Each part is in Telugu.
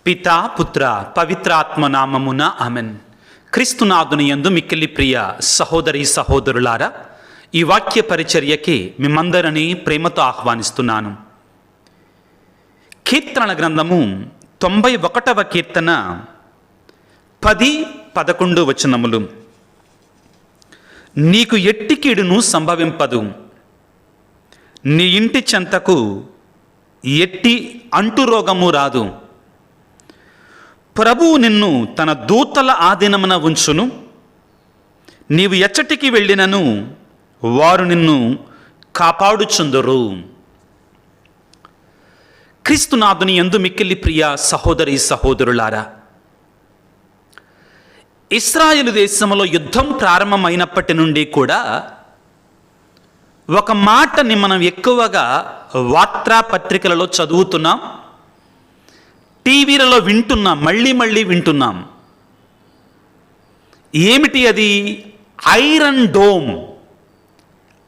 పితా పుత్ర పవిత్రాత్మ నామమున ఆమెన్. క్రీస్తునాథుని యందు మిక్కిలి ప్రియ సహోదరి సహోదరులారా, ఈ వాక్య పరిచర్యకి మిమ్మందరినీ ప్రేమతో ఆహ్వానిస్తున్నాను. కీర్తనల గ్రంథము 91వ కీర్తన 10-11 వచనములు. నీకు ఎట్టి కీడును సంభవింపదు, నీ ఇంటి చెంతకు ఎట్టి అంటురోగము రాదు. ప్రభువు నిన్ను తన దూతల ఆధీనమున ఉంచును, నీవు ఎచ్చటికి వెళ్ళినను వారు నిన్ను కాపాడుచుందురు. క్రీస్తునాథుని యందు మిక్కిలి ప్రియ సహోదరి సహోదరులారా, ఇశ్రాయేలు దేశంలో యుద్ధం ప్రారంభమైనప్పటి నుండి కూడా ఒక మాటని మనం ఎక్కువగా వార్తాపత్రికలలో చదువుతున్నాం, టీవీలలో వింటున్నాం, మళ్ళీ వింటున్నాం. ఏమిటి అది? Iron dome.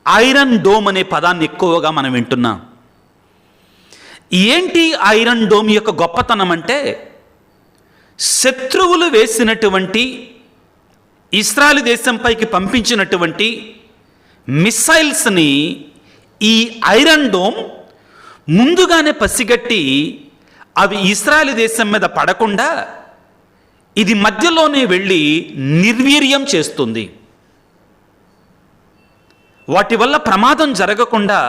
ఐరన్ డోమ్ అనే పదాన్ని ఎక్కువగా మనం వింటున్నాం. ఏంటి ఐరన్ డోమ్ యొక్క గొప్పతనం అంటే, శత్రువులు వేసినటువంటి ఇశ్రాయేలు దేశంపైకి పంపించినటువంటి మిస్సైల్స్ని ఈ ఐరన్ డోమ్ ముందుగానే పసిగట్టి అవి ఇశ్రాయేలు దేశం మీద పడకుండా ఇది మధ్యలోనే వెళ్ళి నిర్వీర్యం చేస్తుంది. వాటి వల్ల ప్రమాదం జరగకుండా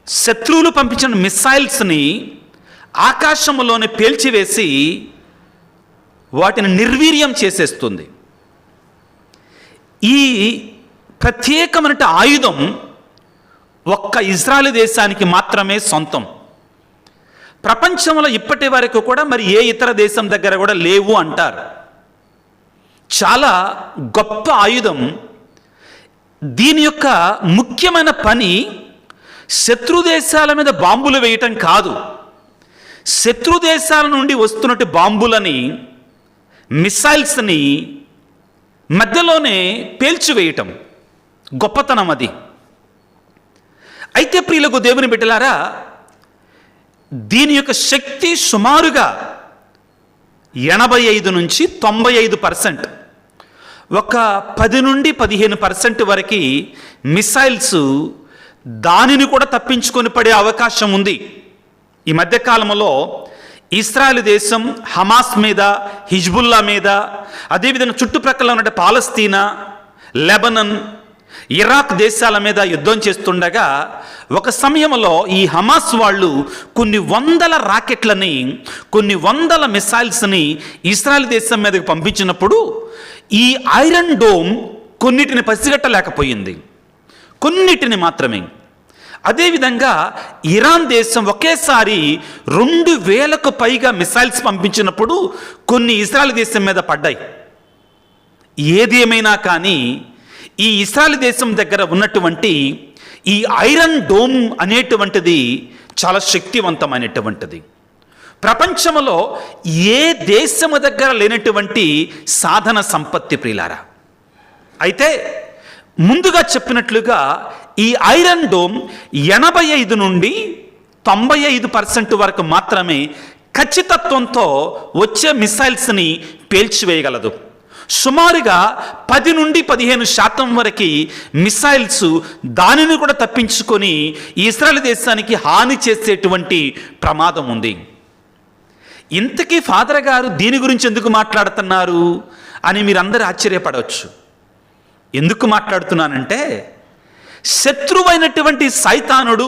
శత్రువులు పంపించిన మిస్సైల్స్ని ఆకాశంలోనే పేల్చివేసి వాటిని నిర్వీర్యం చేసేస్తుంది. ఈ ప్రత్యేకమైన ఆయుధం ఒక్క ఇశ్రాయేలు దేశానికి మాత్రమే సొంతం. ప్రపంచంలో ఇప్పటి వరకు కూడా మరి ఏ ఇతర దేశం దగ్గర కూడా లేవు అంటారు. చాలా గొప్ప ఆయుధం. దీని యొక్క ముఖ్యమైన పని శత్రు దేశాల మీద బాంబులు వేయటం కాదు, శత్రు దేశాల నుండి వస్తున్నట్టు బాంబులని, మిస్సైల్స్ని మధ్యలోనే పేల్చివేయటం గొప్పతనం అది. అయితే ప్రియులకు దేవుని బిడ్డలారా, దీని యొక్క శక్తి సుమారుగా 85 నుంచి 95%, ఒక 10 నుండి 15% వరకు మిసైల్స్ దానిని కూడా తప్పించుకొని పడే అవకాశం ఉంది. ఈ మధ్యకాలంలో ఇశ్రాయేలు దేశం హమాస్ మీద, హిజ్బుల్లా మీద, అదేవిధంగా చుట్టుప్రక్కల ఉన్న పాలస్తీనా, లెబనన్, ఇరాక్ దేశాల మీద యుద్ధం చేస్తుండగా ఒక సమయంలో ఈ హమాస్ వాళ్ళు కొన్ని వందల రాకెట్లని, కొన్ని వందల మిసైల్స్ని ఇశ్రాయేలు దేశం మీదకి పంపించినప్పుడు ఈ ఐరన్ డోమ్ కొన్నిటిని పసిగట్టలేకపోయింది, కొన్నిటిని మాత్రమే. అదేవిధంగా ఇరాన్ దేశం ఒకేసారి 2000కు పైగా మిసైల్స్ పంపించినప్పుడు కొన్ని ఇశ్రాయేలు దేశం మీద పడ్డాయి. ఏది ఏమైనా కానీ ఈ ఇశ్రాయేలు దేశం దగ్గర ఉన్నటువంటి ఈ ఐరన్ డోమ్ అనేటువంటిది చాలా శక్తివంతమైనటువంటిది. ప్రపంచంలో ఏ దేశము దగ్గర లేనటువంటి సాధన సంపత్తి ప్రియులారా. అయితే ముందుగా చెప్పినట్లుగా ఈ ఐరన్ డోమ్ 85 నుండి 95% వరకు మాత్రమే ఖచ్చితత్వంతో వచ్చే మిసైల్స్ని పేల్చివేయగలదు. సుమారుగా 10 నుండి 15% వరకు మిసైల్స్ దానిని కూడా తప్పించుకొని ఇశ్రాయేలు దేశానికి హాని చేసేటువంటి ప్రమాదం ఉంది. ఇంతకీ ఫాదర్ గారు దీని గురించి ఎందుకు మాట్లాడుతున్నారు అని మీరందరూ ఆశ్చర్యపడవచ్చు. ఎందుకు మాట్లాడుతున్నానంటే, శత్రువైనటువంటి సైతానుడు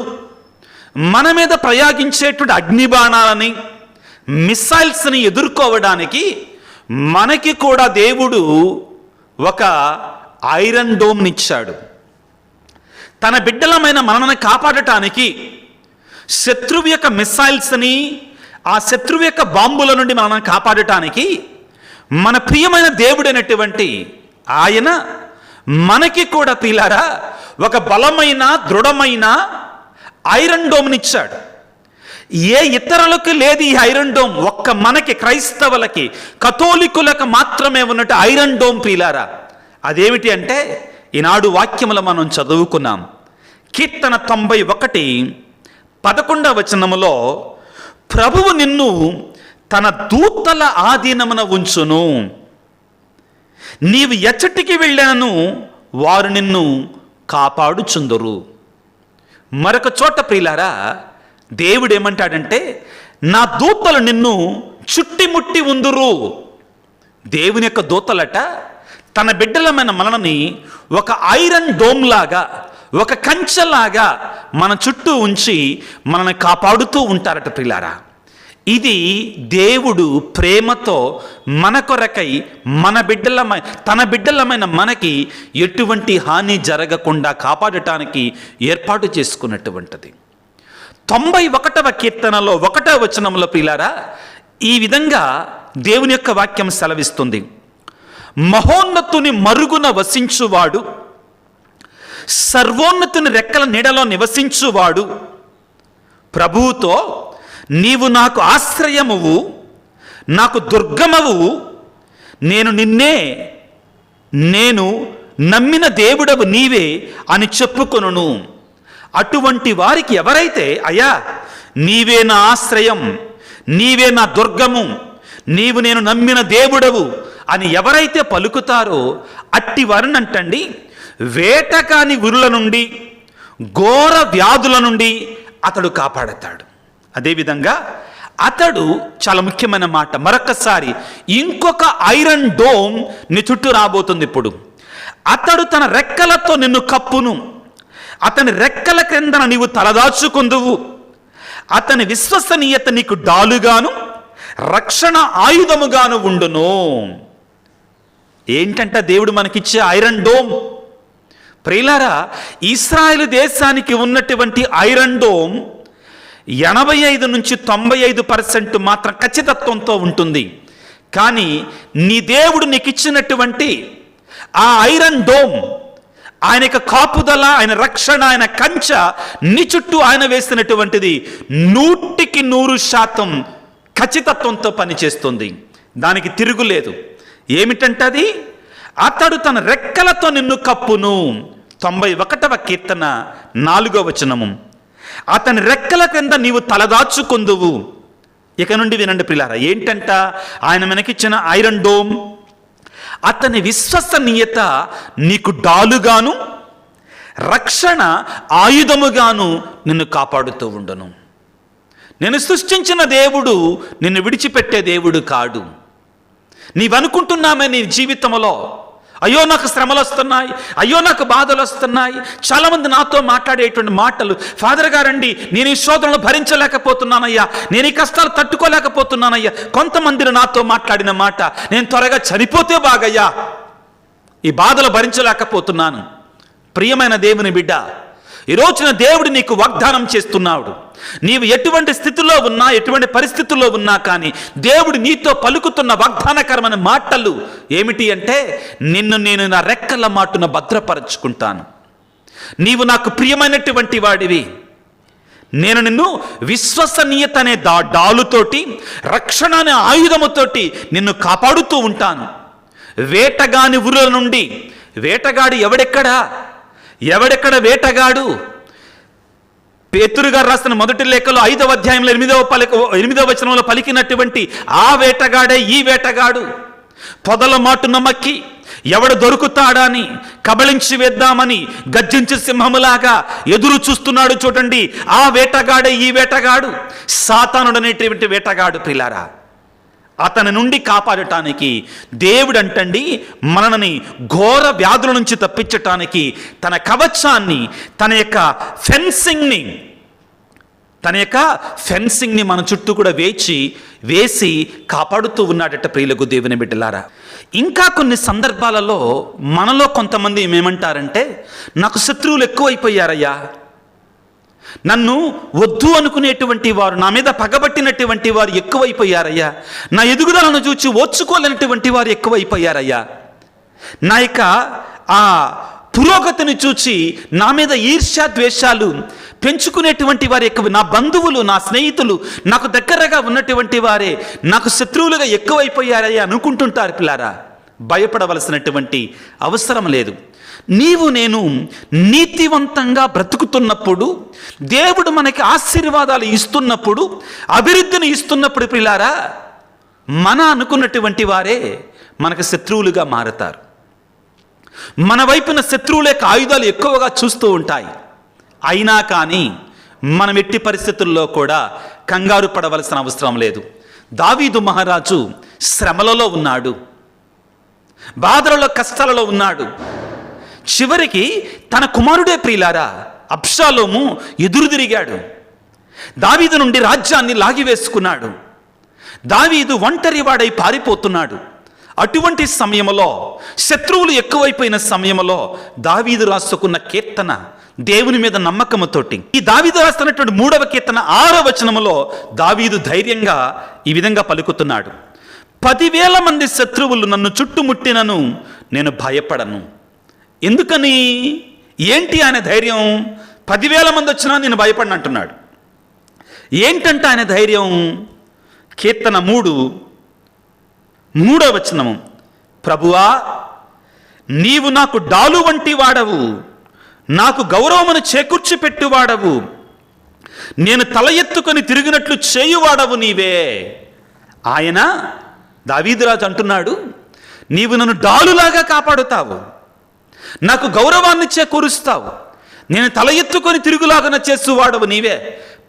మన మీద ప్రయోగించేటువంటి అగ్నిబాణాలని, మిసైల్స్ని ఎదుర్కోవడానికి మనకి కూడా దేవుడు ఒక ఐరన్ డోమ్నిచ్చాడు. తన బిడ్డలమైన మనల్ని కాపాడటానికి శత్రువు యొక్క మిసైల్స్ని, ఆ శత్రువు యొక్క బాంబుల నుండి మనల్ని కాపాడటానికి మన ప్రియమైన దేవుడైనటువంటి ఆయన మనకి కూడా పిల్లారా ఒక బలమైన, దృఢమైన ఐరన్ డోమ్నిచ్చాడు. ఏ ఇతరులకు లేదు ఈ ఐరన్ డోమ్, ఒక్క మనకి క్రైస్తవులకి, కథోలికులకు మాత్రమే ఉన్నట్టు ఐరన్ డోమ్ ప్రియులారా. అదేమిటి అంటే, ఈనాడు వాక్యములు మనం చదువుకున్నాం. కీర్తన 91 11వ వచనములో ప్రభువు నిన్ను తన దూతల ఆధీనమున ఉంచును. నీవు ఎచ్చటికి వెళ్ళాను వారు నిన్ను కాపాడుచుందురు. మరొక చోట ప్రియులారా దేవుడు ఏమంటాడంటే, నా దూతలు నిన్ను చుట్టిముట్టి ఉందురు. దేవుని యొక్క దూతలట తన బిడ్డలమైన మనల్ని ఒక ఐరన్ డోమ్ లాగా, ఒక కంచెలాగా మన చుట్టూ ఉంచి మనల్ని కాపాడుతూ ఉంటారట ప్రియులారా. ఇది దేవుడు ప్రేమతో మన కొరకై తన బిడ్డలమైన మనకి ఎటువంటి హాని జరగకుండా కాపాడటానికి ఏర్పాటు చేసుకున్నటువంటిది. 91వ కీర్తనలో 1వ వచనంలో ప్రియులారా ఈ విధంగా దేవుని యొక్క వాక్యం సెలవిస్తుంది. మహోన్నతుని మరుగున వసించువాడు, సర్వోన్నతుని రెక్కల నీడలో నివసించువాడు ప్రభువుతో, నీవు నాకు ఆశ్రయమువు, నాకు దుర్గమవు, నేను నమ్మిన దేవుడవు నీవే అని చెప్పుకొనును. అటువంటి వారికి ఎవరైతే అయ్యా నీవే నా ఆశ్రయం, నీవే నా దుర్గము, నేను నమ్మిన దేవుడవు అని ఎవరైతే పలుకుతారో అట్టి వారిని అంటండి వేటకాని ఉరుల నుండి, ఘోర వ్యాధుల నుండి అతడు కాపాడతాడు. అదేవిధంగా అతడు, చాలా ముఖ్యమైన మాట, మరొకసారి ఇంకొక ఐరన్ డోమ్ నీ చుట్టూ రాబోతుంది. ఇప్పుడు అతడు తన రెక్కలతో నిన్ను కప్పును, అతని రెక్కల క్రిందన నీవు తలదాచుకుందువు, అతని విశ్వసనీయత నీకు డాలుగాను రక్షణ ఆయుధముగాను ఉండును. ఏంటంటే దేవుడు మనకిచ్చే ఐరన్ డోమ్. ప్రియులారా, ఇశ్రాయేలు దేశానికి ఉన్నటువంటి ఐరన్ డోమ్ 85 నుంచి 95% మాత్రం ఖచ్చితత్వంతో ఉంటుంది. కానీ నీ దేవుడు నీకు ఇచ్చినటువంటి ఆ ఐరన్ డోమ్, ఆయన యొక్క కాపుదల, ఆయన రక్షణ, ఆయన కంచ నీ చుట్టూ ఆయన వేసినటువంటిది 100% ఖచ్చితత్వంతో పనిచేస్తుంది. దానికి తిరుగులేదు. ఏమిటంటది? అతడు తన రెక్కలతో నిన్ను కప్పును. 91వ కీర్తన 4వ వచనము. అతని రెక్కల క్రింద నీవు తలదాచుకుందువు. ఇక నుండి వినండి ప్రియులారా, ఏంటంట ఆయన మనకిచ్చిన ఐరన్ డోమ్? అతని విశ్వసనీయత నీకు డాలుగాను రక్షణ ఆయుధముగాను నిన్ను కాపాడుతూ ఉండును. నేను సృష్టించిన దేవుడు నిన్ను విడిచిపెట్టే దేవుడు కాడు. నీవనుకుంటున్నామే నీ జీవితంలో, అయ్యో నాకు శ్రమలు వస్తున్నాయి, అయ్యో నాకు బాధలు వస్తున్నాయి. చాలామంది నాతో మాట్లాడేటువంటి మాటలు, ఫాదర్ గారండి నేను ఈ శోధనలు భరించలేకపోతున్నానయ్యా, నేను ఈ కష్టాలు తట్టుకోలేకపోతున్నానయ్యా. కొంతమందిని నాతో మాట్లాడిన మాట, నేను త్వరగా చనిపోతే బాగయ్యా, ఈ బాధలు భరించలేకపోతున్నాను. ప్రియమైన దేవుని బిడ్డ, ఈ రోజున దేవుడు నీకు వాగ్దానం చేస్తున్నాడు. నీవు ఎటువంటి స్థితిలో ఉన్నా, ఎటువంటి పరిస్థితుల్లో ఉన్నా కానీ దేవుడు నీతో పలుకుతున్న వాగ్దానకరమైన మాటలు ఏమిటి అంటే, నేను నా రెక్కల మాటున భద్రపరచుకుంటాను, నీవు నాకు ప్రియమైనటువంటి వాడివి, నేను నిన్ను విశ్వసనీయత అనే డాలుతోటి, రక్షణ అనే ఆయుధముతోటి నిన్ను కాపాడుతూ ఉంటాను. వేటగాని ఉరుల నుండి. వేటగాడు ఎవడెక్కడ వేటగాడు? పేతురు గారు రాసిన మొదటి లేఖలో 5వ అధ్యాయంలో 8వ వచనంలో పలికినటువంటి ఆ వేటగాడే ఈ వేటగాడు. పొదల మాటున మక్కి ఎవడు దొరుకుతాడా అని కబళించి వేద్దామని గర్జించే సింహములాగా ఎదురు చూస్తున్నాడు చూడండి. ఆ వేటగాడే ఈ వేటగాడు, సాతానుడు అనేటువంటి వేటగాడు. ప్రియులారా, అతని నుండి కాపాడటానికి దేవుడు అంటండి మనని ఘోర వ్యాధుల నుంచి తప్పించటానికి తన కవచాన్ని, తన యొక్క ఫెన్సింగ్ని మన చుట్టూ కూడా వేసి కాపాడుతూ ఉన్నాడట. ప్రియులకు దేవుని బిడ్డలారా, ఇంకా కొన్ని సందర్భాలలో మనలో కొంతమంది ఏమంటారంటే, నాకు శత్రువులు ఎక్కువైపోయారయ్యా, నన్ను వద్దు అనుకునేటువంటి వారు, నా మీద పగబట్టినటువంటి వారు ఎక్కువైపోయారయ్యా, నా ఎదుగుదలను చూచి ఓర్చుకోలేనటువంటి వారు ఎక్కువైపోయారయ్యా, నా యొక్క ఆ పురోగతిని చూచి నా మీద ఈర్ష్య ద్వేషాలు పెంచుకునేటువంటి వారు ఎక్కువ, నా బంధువులు, నా స్నేహితులు, నాకు దగ్గరగా ఉన్నటువంటి వారే నాకు శత్రువులుగా ఎక్కువైపోయారయ్యా అనుకుంటుంటారు. పిల్లారా, భయపడవలసినటువంటి అవసరం లేదు. నేను నీతివంతంగా బ్రతుకుతున్నప్పుడు, దేవుడు మనకి ఆశీర్వాదాలు ఇస్తున్నప్పుడు, అభివృద్ధిని ఇస్తున్నప్పుడు ప్రియులారా, మన అనుకున్నటువంటి వారే మనకు శత్రువులుగా మారతారు. మన వైపున శత్రువుల యొక్క ఆయుధాలు ఎక్కువగా చూస్తూ ఉంటాయి. అయినా కానీ మనం ఎట్టి పరిస్థితుల్లో కూడా కంగారు పడవలసిన అవసరం లేదు. దావీదు మహారాజు శ్రమలలో ఉన్నాడు, బాధలలో, కష్టాలలో ఉన్నాడు. చివరికి తన కుమారుడే ప్రియులారా అబ్షాలోము ఎదురు తిరిగాడు. దావీదు నుండి రాజ్యాన్ని లాగివేసుకున్నాడు. దావీదు ఒంటరివాడై పారిపోతున్నాడు. అటువంటి సమయంలో, శత్రువులు ఎక్కువైపోయిన సమయంలో దావీదు రాసుకున్న కీర్తన దేవుని మీద నమ్మకముతోటి, ఈ దావీదు రాస్తున్నటువంటి 3వ కీర్తన 6వ వచనములో దావీదు ధైర్యంగా ఈ విధంగా పలుకుతున్నాడు: 10,000 మంది శత్రువులు నన్ను చుట్టుముట్టినను నేను భయపడను. ఎందుకని? ఏంటి ఆయన ధైర్యం? 10,000 మంది వచ్చినా నేను భయపడను అంటున్నాడు. ఏంటంటే ఆయన ధైర్యం? కీర్తన 3వ వచనము: ప్రభువా, నీవు నాకు డాలు వంటి వాడవు, నాకు గౌరవమును చేకూర్చి పెట్టువాడవు, నేను తల ఎత్తుకొని తిరిగినట్లు చేయువాడవు నీవే. ఆయన దావీదురాజు అంటున్నాడు, నీవు నన్ను డాలులాగా కాపాడుతావు, నాకు గౌరవాన్ని చేకూరుస్తావు, నేను తల ఎత్తుకొని తిరుగులాగా చేసేవాడవు నీవే.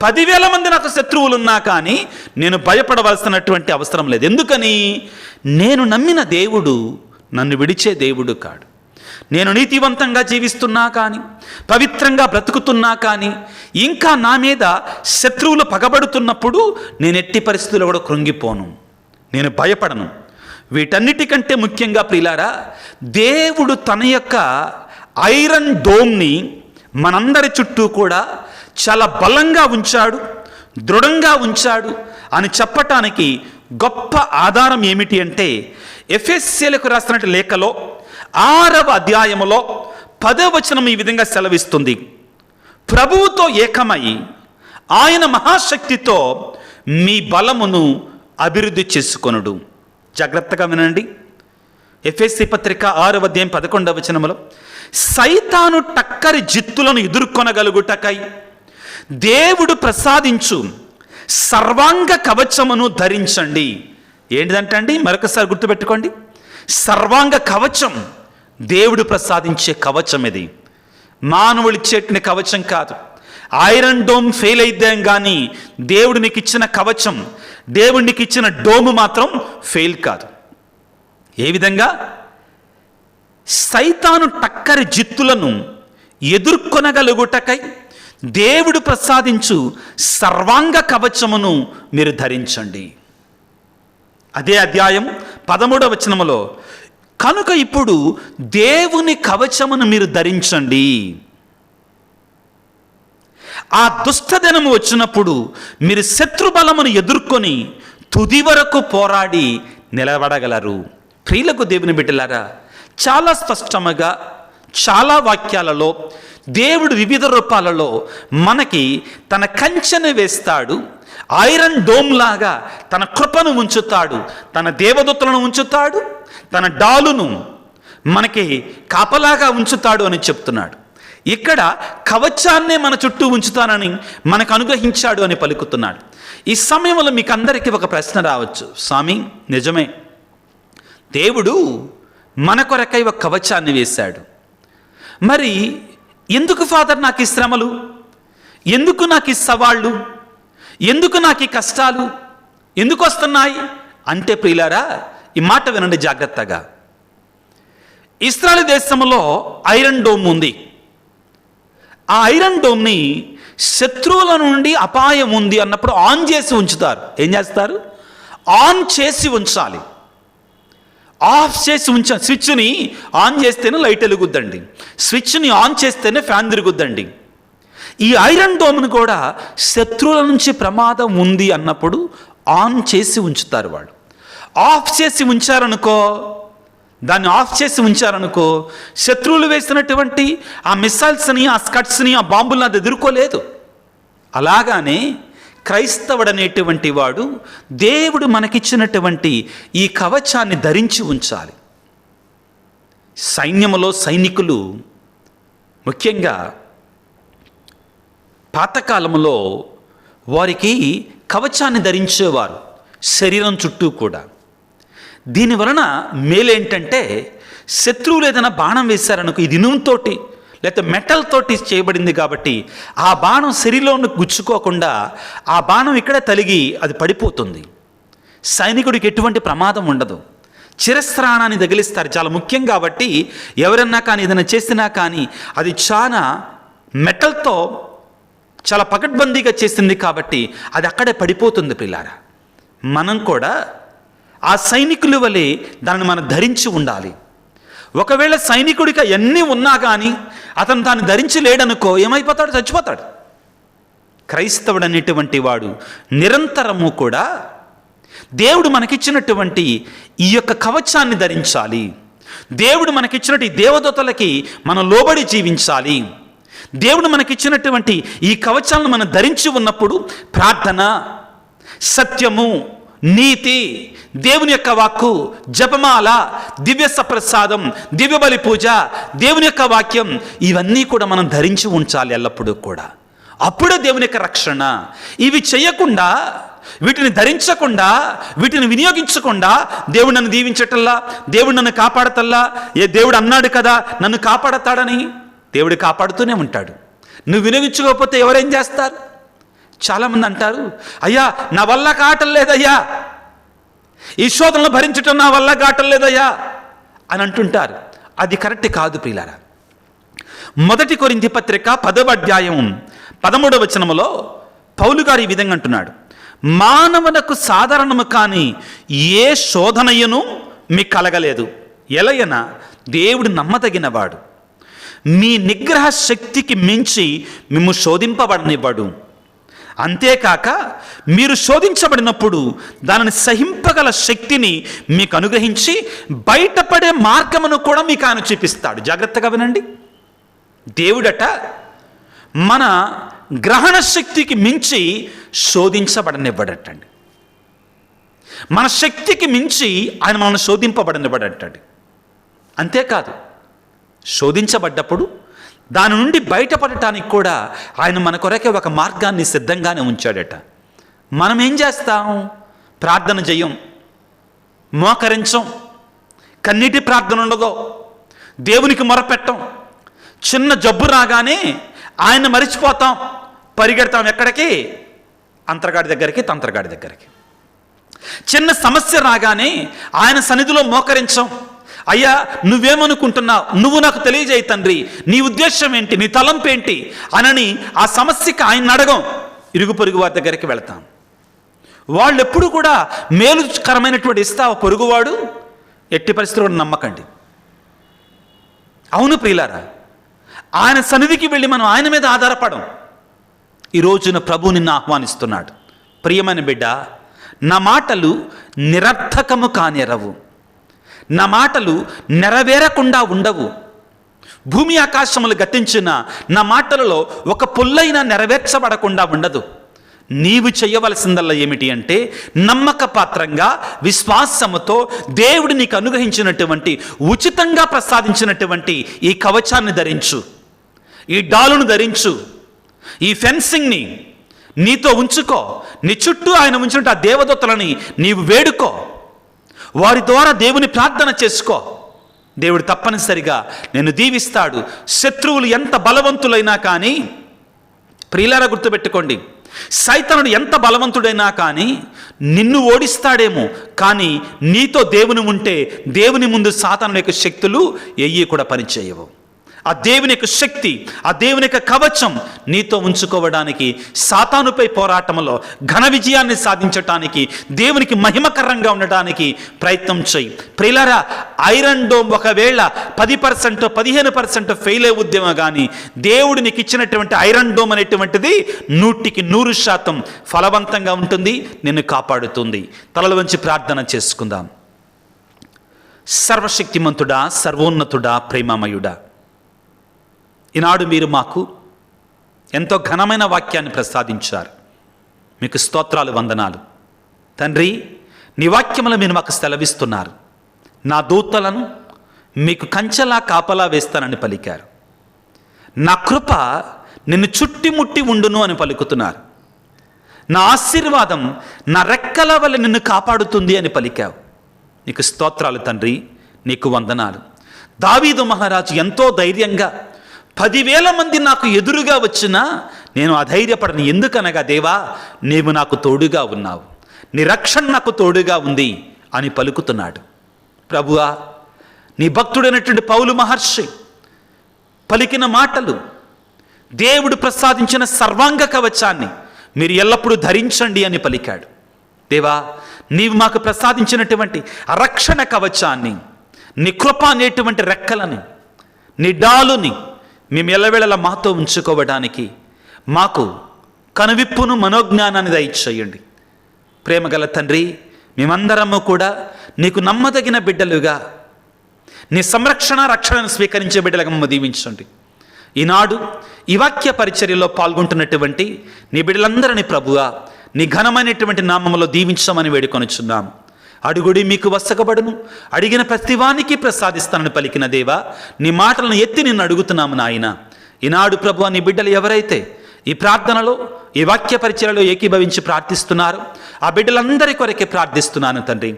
10,000 మంది నాకు శత్రువులున్నా కానీ నేను భయపడవలసినటువంటి అవసరం లేదు. ఎందుకని? నేను నమ్మిన దేవుడు నన్ను విడిచే దేవుడు కాడు. నేను నీతివంతంగా జీవిస్తున్నా కానీ, పవిత్రంగా బ్రతుకుతున్నా కానీ, ఇంకా నా మీద శత్రువులు పగబడుతున్నప్పుడు నేను ఎట్టి పరిస్థితుల్లో కూడా కృంగిపోను, నేను భయపడను. వీటన్నిటికంటే ముఖ్యంగా ప్రియులారా, దేవుడు తన యొక్క ఐరన్ డోమ్ని మనందరి చుట్టూ కూడా చాలా బలంగా ఉంచాడు, దృఢంగా ఉంచాడు అని చెప్పటానికి గొప్ప ఆధారం ఏమిటి అంటే, ఎఫెసీయులకు రాసినటువంటి లేఖలో 6వ అధ్యాయములో 10వ వచనం ఈ విధంగా సెలవిస్తుంది: ప్రభువుతో ఏకమై ఆయన మహాశక్తితో మీ బలమును అభివృద్ధి చేసుకొనుడు. జాగ్రత్తగా వినండి. ఎఫెసీ పత్రిక 6వ అధ్యాయం 11వ వచనములో, సైతాను టక్కరి జిత్తులను ఎదుర్కొనగలుగుటకై దేవుడు ప్రసాదించు సర్వాంగ కవచమును ధరించండి. ఏంటిదంటండి? మరొకసారి గుర్తుపెట్టుకోండి. సర్వాంగ కవచం దేవుడు ప్రసాదించే కవచం. ఇది మానవులు ఇచ్చేటిన కవచం కాదు. ఐరన్ డోమ్ ఫెయిల్ అయిద్దాం కానీ దేవుడు నీకు ఇచ్చిన కవచం, దేవుడు నీకు ఇచ్చిన డోము మాత్రం ఫెయిల్ కాదు. ఏ విధంగా? సైతాను టక్కరి జిత్తులను ఎదుర్కొనగలుగుటకై దేవుడు ప్రసాదించు సర్వాంగ కవచమును మీరు ధరించండి. అదే అధ్యాయం 13వ వచనములో, కనుక ఇప్పుడు దేవుని కవచమును మీరు ధరించండి. ఆ దుష్టదినము వచ్చినప్పుడు మీరు శత్రుబలమును ఎదుర్కొని తుది వరకు పోరాడి నిలబడగలరు. ప్రియులకు దేవుని బిడ్డలారా, చాలా స్పష్టముగా చాలా వాక్యాలలో దేవుడు వివిధ రూపాలలో మనకి తన కంచెను వేస్తాడు. ఐరన్ డోమ్ లాగా తన కృపను ఉంచుతాడు, తన దేవదూతలను ఉంచుతాడు, తన డాలును మనకి కాపలాగా ఉంచుతాడు అని చెప్తున్నాడు. ఇక్కడ కవచాన్నే మన చుట్టూ ఉంచుతానని మనకు అనుగ్రహించాడు అని పలుకుతున్నాడు. ఈ సమయంలో మీకు అందరికీ ఒక ప్రశ్న రావచ్చు, స్వామి నిజమే, దేవుడు మన కొరకై ఒక కవచాన్ని వేశాడు, మరి ఎందుకు ఫాదర్ నాకు ఈ శ్రమలు, ఎందుకు నాకు ఈ సవాళ్ళు, ఎందుకు నాకు ఈ కష్టాలు ఎందుకు వస్తున్నాయి అంటే, ప్రియులారా ఈ మాట వినండి జాగ్రత్తగా. ఇశ్రాయేలు దేశంలో ఐరన్ డోమ్ ఉంది. ఆ ఐరన్ డోమ్ని శత్రువుల నుండి అపాయం ఉంది అన్నప్పుడు ఆన్ చేసి ఉంచుతారు. ఏం చేస్తారు? ఆన్ చేసి ఉంచాలి. ఆఫ్ చేసి ఉంచాలి. స్విచ్ని ఆన్ చేస్తేనే లైట్ వెలుగుద్దండి, స్విచ్ని ఆన్ చేస్తేనే ఫ్యాన్ తిరుగుద్దండి. ఈ ఐరన్ డోమ్ను కూడా శత్రువుల నుంచి ప్రమాదం ఉంది అన్నప్పుడు ఆన్ చేసి ఉంచుతారు వాళ్ళు. ఆఫ్ చేసి ఉంచారనుకో, దాన్ని ఆఫ్ చేసి ఉంచారనుకో, శత్రువులు వేసినటువంటి ఆ మిసైల్స్ని, ఆ స్కట్స్ని, ఆ బాంబులను అది ఎదుర్కోలేదు. అలాగానే క్రైస్తవుడనేటువంటి వాడు దేవుడు మనకిచ్చినటువంటి ఈ కవచాన్ని ధరించి ఉంచాలి. సైన్యములో సైనికులు ముఖ్యంగా పాతకాలంలో వారికి కవచాన్ని ధరించేవారు. శరీరం చుట్టూ కూడా. దీనివలన మేలేంటంటే శత్రువులు ఏదైనా బాణం వేశారనుకో, ఇది ఇనుముతోటి లేకపోతే మెటల్ తోటి చేయబడింది కాబట్టి ఆ బాణం శరీరంలో గుచ్చుకోకుండా ఆ బాణం ఇక్కడే తలిగి అది పడిపోతుంది. సైనికుడికి ఎటువంటి ప్రమాదం ఉండదు. చిరస్త్రాణాన్ని తగిలిస్తారు, చాలా ముఖ్యం కాబట్టి. ఎవరన్నా కానీ ఏదైనా చేసినా కానీ అది చాలా మెటల్తో చాలా పకడ్బందీగా చేసింది కాబట్టి అది అక్కడే పడిపోతుంది. పిల్లారా, మనం కూడా ఆ సైనికుల వలె దాన్ని మనం ధరించి ఉండాలి. ఒకవేళ సైనికుడికి అన్నీ ఉన్నా కానీ అతను దాన్ని ధరించి లేడనుకో, ఏమైపోతాడు? చచ్చిపోతాడు. క్రైస్తవుడు అనేటువంటి వాడు నిరంతరము కూడా దేవుడు మనకిచ్చినటువంటి ఈ యొక్క కవచాన్ని ధరించాలి. దేవుడు మనకిచ్చినటువంటి దేవదూతలకి మనం లోబడి జీవించాలి. దేవుడు మనకిచ్చినటువంటి ఈ కవచాలను మనం ధరించి ఉన్నప్పుడు ప్రార్థన, సత్యము, నీతి, దేవుని యొక్క వాక్కు, జపమాల, దివ్య సప్రసాదం, దివ్య బలి పూజ, దేవుని యొక్క వాక్యం, ఇవన్నీ కూడా మనం ధరించి ఉంచాలి ఎల్లప్పుడూ కూడా. అప్పుడే దేవుని యొక్క రక్షణ. ఇవి చేయకుండా, వీటిని ధరించకుండా, వీటిని వినియోగించకుండా దేవుడు నన్ను దీవించటల్లా, దేవుడు నన్ను కాపాడతల్లా, దేవుడు అన్నాడు కదా నన్ను కాపాడతాడని, దేవుడు కాపాడుతూనే ఉంటాడు. నువ్వు వినియోగించుకోకపోతే ఎవరేం చేస్తారు? చాలామంది అంటారు, అయ్యా నా వల్ల కాటం లేదయ్యా, ఈ శోధనలు భరించటం నా వల్ల కాటం లేదయ్యా అని అంటుంటారు. అది కరెక్ట్ కాదు ప్రియులారా. 1 కొరింథీ పత్రిక 10వ అధ్యాయం 13వ వచనములో పౌలు గారు ఈ విధంగా అంటున్నాడు, మానవునకు సాధారణము కాని ఏ శోధనయును మీకు కలగలేదు, ఎలయన దేవుడు నమ్మదగినవాడు, మీ నిగ్రహ శక్తికి మించి మేము శోధింపబడనివ్వడు. అంతేకాక మీరు శోధించబడినప్పుడు దానిని సహింపగల శక్తిని మీకు అనుగ్రహించి బయటపడే మార్గమును కూడా మీకు ఆయన చూపిస్తాడు. జాగ్రత్తగా వినండి. దేవుడట మన గ్రహణ శక్తికి మించి శోధించబడనివ్వడటండి. మన శక్తికి మించి ఆయన మనల్ని శోధింపబడనివ్వడటండి. అంతేకాదు, శోధించబడ్డప్పుడు దాని నుండి బయటపడటానికి కూడా ఆయన మన కొరకే ఒక మార్గాన్ని సిద్ధంగానే ఉంచాడట. మనం ఏం చేస్తాం? ప్రార్థన చేయం, మోకరించం, కన్నీటి ప్రార్థన ఉండదో, దేవునికి మొరపెట్టం. చిన్న జబ్బు రాగానే ఆయన మరిచిపోతాం, పరిగెడతాం ఎక్కడికి? అంతర్గాడి దగ్గరికి, తంత్రగాడి దగ్గరికి. చిన్న సమస్య రాగానే ఆయన సన్నిధిలో మోకరించం. అయ్యా నువ్వేమనుకుంటున్నావు, నువ్వు నాకు తెలియజేయి తండ్రి, నీ ఉద్దేశం ఏంటి, నీ తలంపు ఏంటి అనని ఆ సమస్యకి ఆయన అడగం. ఇరుగు పొరుగు వారి దగ్గరికి వెళ్తాం. వాళ్ళు ఎప్పుడు కూడా మేలుకరమైనటువంటి ఇస్తావు పొరుగువాడు ఎట్టి పరిస్థితుల్లో నమ్మకండి. అవును ప్రియులారా, ఆయన సన్నిధికి వెళ్ళి మనం ఆయన మీద ఆధారపడం. ఈ రోజున ప్రభు నిన్ను ఆహ్వానిస్తున్నాడు. ప్రియమైన బిడ్డ, నా మాటలు నిరర్థకము కానిరవు, నా మాటలు నెరవేరకుండా ఉండవు. భూమి ఆకాశములు గతించిన నా మాటలలో ఒక పొల్లైనా నెరవేర్చబడకుండా ఉండదు. నీవు చేయవలసిందల్లా ఏమిటి అంటే, నమ్మక పాత్రంగా విశ్వాసముతో దేవుడు నీకు అనుగ్రహించినటువంటి, ఉచితంగా ప్రసాదించినటువంటి ఈ కవచాన్ని ధరించు, ఈ డాలును ధరించు, ఈ ఫెన్సింగ్ని నీతో ఉంచుకో. నీ చుట్టూ ఆయన ఉంచినట్టు ఆ దేవదూతలని నీవు వేడుకో, వారి ద్వారా దేవుని ప్రార్థన చేసుకో. దేవుడు తప్పనిసరిగా నేను దీవిస్తాడు. శత్రువులు ఎంత బలవంతులైనా కానీ, ప్రియులారా గుర్తుపెట్టుకోండి, సైతానుడు ఎంత బలవంతుడైనా కానీ నిన్ను ఓడిస్తాడేమో, కానీ నీతో దేవుని ఉంటే దేవుని ముందు సాతాను యొక్క శక్తులు ఎయ్యి కూడా పనిచేయవు. ఆ దేవుని యొక్క శక్తి, ఆ దేవుని యొక్క కవచం నీతో ఉంచుకోవడానికి, సాతానుపై పోరాటంలో ఘన విజయాన్ని సాధించటానికి, దేవునికి మహిమకరంగా ఉండటానికి ప్రయత్నం చేయి. ప్రియులారా, ఐరన్ డోమ్ ఒకవేళ 10% 15% ఫెయిల్ అవుద్దేమో కానీ దేవుడు నీకు ఇచ్చినటువంటి ఐరన్ డోమ్ అనేటువంటిది 100% ఫలవంతంగా ఉంటుంది, నిన్ను కాపాడుతుంది. తలలు వంచి ప్రార్థన చేసుకుందాం. సర్వశక్తిమంతుడా, సర్వోన్నతుడా, ప్రేమమయుడా, ఈనాడు మీరు మాకు ఎంతో ఘనమైన వాక్యాన్ని ప్రసాదించారు. మీకు స్తోత్రాలు, వందనాలు తండ్రి. నీ వాక్యములు మీరు మాకు సెలవిస్తున్నారు. నా దూతలను మీకు కంచెలా కాపలా వేస్తానని పలికారు. నా కృప నిన్ను చుట్టిముట్టి ఉండును అని పలుకుతున్నారు. నా ఆశీర్వాదం నా రెక్కల వల్ల నిన్ను కాపాడుతుంది అని పలికావు. నీకు స్తోత్రాలు తండ్రి, నీకు వందనాలు. దావీదు మహారాజు ఎంతో ధైర్యంగా 10,000 మంది నాకు ఎదురుగా వచ్చినా నేను అధైర్యపడను. ఎందుకనగా దేవా, నీవు నాకు తోడుగా ఉన్నావు, నీ రక్షణ నాకు తోడుగా ఉంది అని పలుకుతున్నాడు. ప్రభువా, నీ భక్తుడైనటువంటి పౌలు మహర్షి పలికిన మాటలు, దేవుడు ప్రసాదించిన సర్వాంగ కవచాన్ని మీరు ఎల్లప్పుడూ ధరించండి అని పలికాడు. దేవా, నీవు మాకు ప్రసాదించినటువంటి రక్షణ కవచాన్ని, నీ కృప అనేటువంటి రెక్కలని, నీ డాలుని మేము ఎల్లవేళలా మాతో ఉంచుకోవడానికి మాకు కనువిప్పును మనోజ్ఞానాన్ని దయచేయండి. ప్రేమగల తండ్రి, మేమందరము కూడా నీకు నమ్మదగిన బిడ్డలుగా, నీ సంరక్షణ రక్షణను స్వీకరించే బిడ్డలుగా మమ్మల్ని దీవించండి. ఈనాడు ఈ వాక్య పరిచర్యలో పాల్గొంటున్నటువంటి నీ బిడ్డలందరినీ ప్రభువా నీ ఘనమైనటువంటి నామములో దీవించమని వేడుకొనుచున్నాము. అడుగుడి మీకు వసకబడును, అడిగిన ప్రతివానికి ప్రసాదిస్తానని పలికిన దేవా, నీ మాటలను ఎత్తి నిన్ను అడుగుతున్నాము నాయన. ఈనాడు ప్రభువా నీ బిడ్డలు ఎవరైతే ఈ ప్రార్థనలో, ఈ వాక్య పరిచర్యలో ఏకీభవించి ప్రార్థిస్తున్నారు, ఆ బిడ్డలందరి కొరకే ప్రార్థిస్తున్నాను తండ్రి.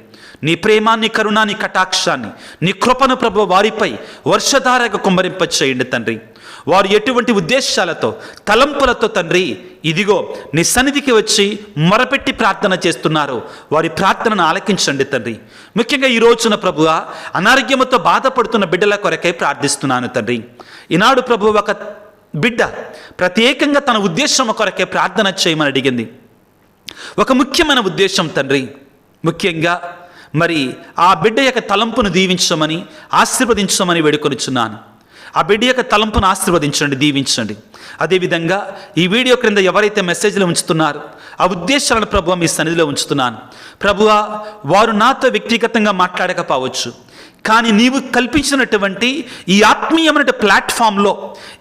నీ ప్రేమ, నీ కరుణ, నీ కటాక్షాన్ని, నీ కృపను ప్రభు వారిపై వర్షధారగా కుమ్మరింప చేయండి తండ్రి. వారు ఎటువంటి ఉద్దేశాలతో, తలంపులతో తండ్రి ఇదిగో నీ సన్నిధికి వచ్చి మొరపెట్టి ప్రార్థన చేస్తున్నారో వారి ప్రార్థనను ఆలకించండి తండ్రి. ముఖ్యంగా ఈ రోజున ప్రభువా అనారోగ్యముతో బాధపడుతున్న బిడ్డల కొరకై ప్రార్థిస్తున్నాను తండ్రి. ఈనాడు ప్రభు ఒక బిడ్డ ప్రత్యేకంగా తన ఉద్దేశం కొరకే ప్రార్థన చేయమని అడిగింది. ఒక ముఖ్యమైన ఉద్దేశం తండ్రి, ముఖ్యంగా మరి ఆ బిడ్డ యొక్క తలంపును దీవించమని, ఆశీర్వదించమని వేడుకొనిచున్నాను. ఆ బిడ్డ యొక్క తలంపును ఆశీర్వదించండి, దీవించండి. అదేవిధంగా ఈ వీడియో క్రింద ఎవరైతే మెసేజ్లు ఉంచుతున్నారో ఆ ఉద్దేశాలను ప్రభువా మీ సన్నిధిలో ఉంచుతున్నాను. ప్రభువా, వారు నాతో వ్యక్తిగతంగా మాట్లాడకపోవచ్చు, కానీ నీవు కల్పించినటువంటి ఈ ఆత్మీయమైన ప్లాట్ఫామ్లో,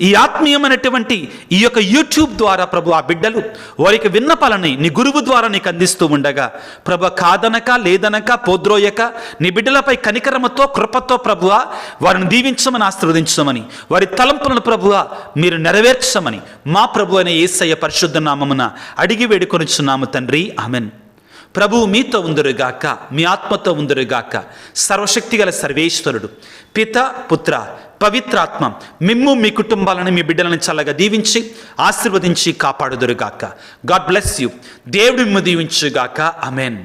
ఈ ఆత్మీయమైనటువంటి ఈ యొక్క యూట్యూబ్ ద్వారా ప్రభు ఆ బిడ్డలు వారికి విన్నపాలని నీ గురువు ద్వారా నీకు అందిస్తూ ఉండగా ప్రభు కాదనక, లేదనక, పోద్రోయక నీ బిడ్డలపై కనికరమతో, కృపతో ప్రభువా వారిని దీవించమని, ఆశీర్వదించమని, వారి తలంపులను ప్రభువా మీరు నెరవేర్చమని మా ప్రభు అయిన యేసయ్య పరిశుద్ధ నామమున అడిగి వేడుకొనుచున్నాము తండ్రి. ఆమెన్. ప్రభువు మీతో ఉందరుగాక, మీ ఆత్మతో ఉందరుగాక. సర్వశక్తిగల సర్వేశ్వరుడు పిత, పుత్ర, పవిత్రాత్మ మిమ్ము, మీ కుటుంబాలను, మీ బిడ్డలను చల్లగా దీవించి ఆశీర్వదించి కాపాడుదురుగాక. God bless you. దేవుడు మిమ్ము దీవించుగాక. ఆమెన్.